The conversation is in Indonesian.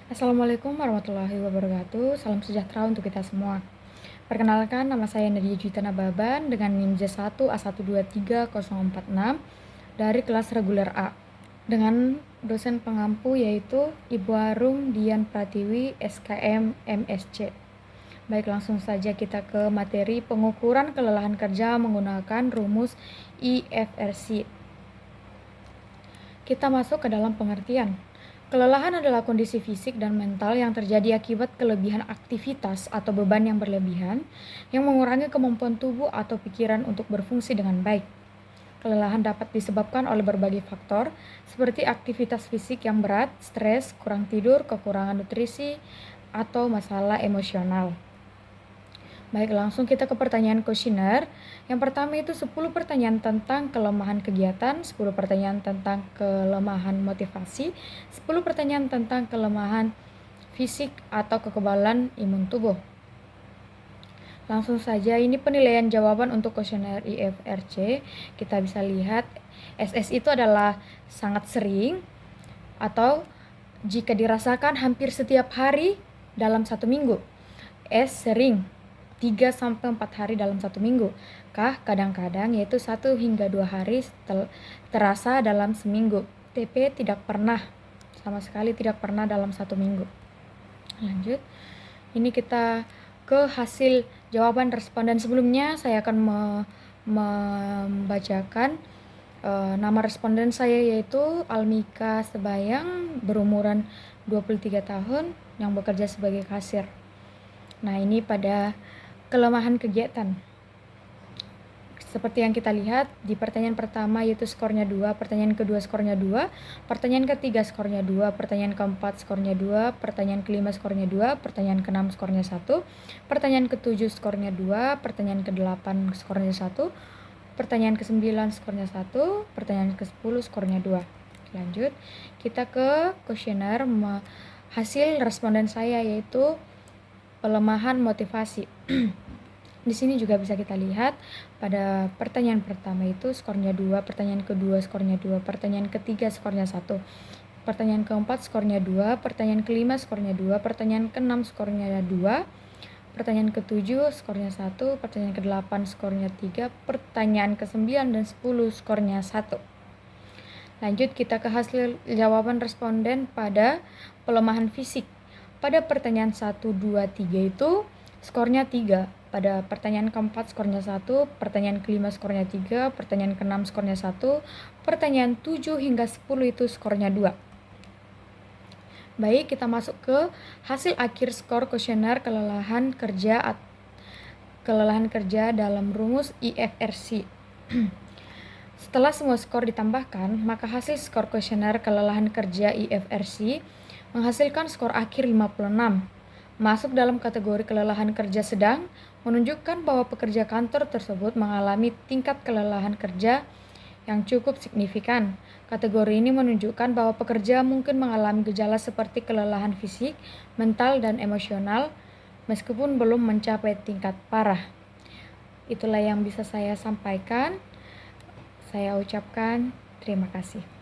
Assalamualaikum warahmatullahi wabarakatuh. Salam sejahtera untuk kita semua. Perkenalkan, nama saya Nadia Juitana Baban dengan NIM J1A1230046 dari kelas reguler A. Dengan dosen pengampu yaitu Ibu Arum Dian Pratiwi, SKM MSc. Baik, langsung saja kita ke materi pengukuran kelelahan kerja menggunakan rumus IFRC. Kita masuk ke dalam pengertian. Kelelahan adalah kondisi fisik dan mental yang terjadi akibat kelebihan aktivitas atau beban yang berlebihan yang mengurangi kemampuan tubuh atau pikiran untuk berfungsi dengan baik. Kelelahan dapat disebabkan oleh berbagai faktor seperti aktivitas fisik yang berat, stres, kurang tidur, kekurangan nutrisi, atau masalah emosional. Baik, langsung kita ke pertanyaan kuesioner. Yang pertama itu 10 pertanyaan tentang kelemahan kegiatan, 10 pertanyaan tentang kelemahan motivasi, 10 pertanyaan tentang kelemahan fisik atau kekebalan imun tubuh. Langsung saja, ini penilaian jawaban untuk kuesioner IFRC. Kita bisa lihat SS itu adalah sangat sering atau jika dirasakan hampir setiap hari dalam 1 minggu. S sering 3-4 hari dalam 1 minggu. Kadang-kadang yaitu 1 hingga 2 hari terasa dalam seminggu. TP tidak pernah, sama sekali tidak pernah dalam 1 minggu. Lanjut, ini kita ke hasil jawaban responden. Sebelumnya saya akan membacakan nama responden saya yaitu Almika Sebayang, berumuran 23 tahun, yang bekerja sebagai kasir. Nah, ini pada kelemahan kegiatan. Seperti yang kita lihat di pertanyaan pertama yaitu skornya 2, pertanyaan kedua skornya 2, pertanyaan ketiga skornya 2, pertanyaan keempat skornya 2, pertanyaan kelima skornya 2, pertanyaan keenam skornya 1, pertanyaan ketujuh skornya 2, pertanyaan ke-8 skornya 1, pertanyaan ke-9 skornya 1, pertanyaan ke-10 skornya 2. Lanjut, kita ke kuesioner. Hasil responden saya yaitu pelemahan motivasi. Di sini juga bisa kita lihat pada pertanyaan pertama itu skornya 2, pertanyaan kedua skornya 2, pertanyaan ketiga skornya 1, pertanyaan keempat skornya 2, pertanyaan kelima skornya 2, pertanyaan keenam skornya 2, pertanyaan ke-7 skornya 1, pertanyaan ke-8 skornya 3, pertanyaan ke-9 dan 10 skornya 1. Lanjut, kita ke hasil jawaban responden pada pelemahan fisik. Pada pertanyaan 1, 2, 3 itu skornya 3. Pada pertanyaan keempat skornya 1, pertanyaan kelima skornya 3, pertanyaan keenam skornya 1, pertanyaan 7 hingga 10 itu skornya 2. Baik, kita masuk ke hasil akhir skor kuesioner kelelahan kerja dalam rumus IFRC. Setelah semua skor ditambahkan, maka hasil skor kuesioner kelelahan kerja IFRC menghasilkan skor akhir 56. Masuk dalam kategori kelelahan kerja sedang, menunjukkan bahwa pekerja kantor tersebut mengalami tingkat kelelahan kerja yang cukup signifikan. Kategori ini menunjukkan bahwa pekerja mungkin mengalami gejala seperti kelelahan fisik, mental, dan emosional, meskipun belum mencapai tingkat parah. Itulah yang bisa saya sampaikan. Saya ucapkan terima kasih.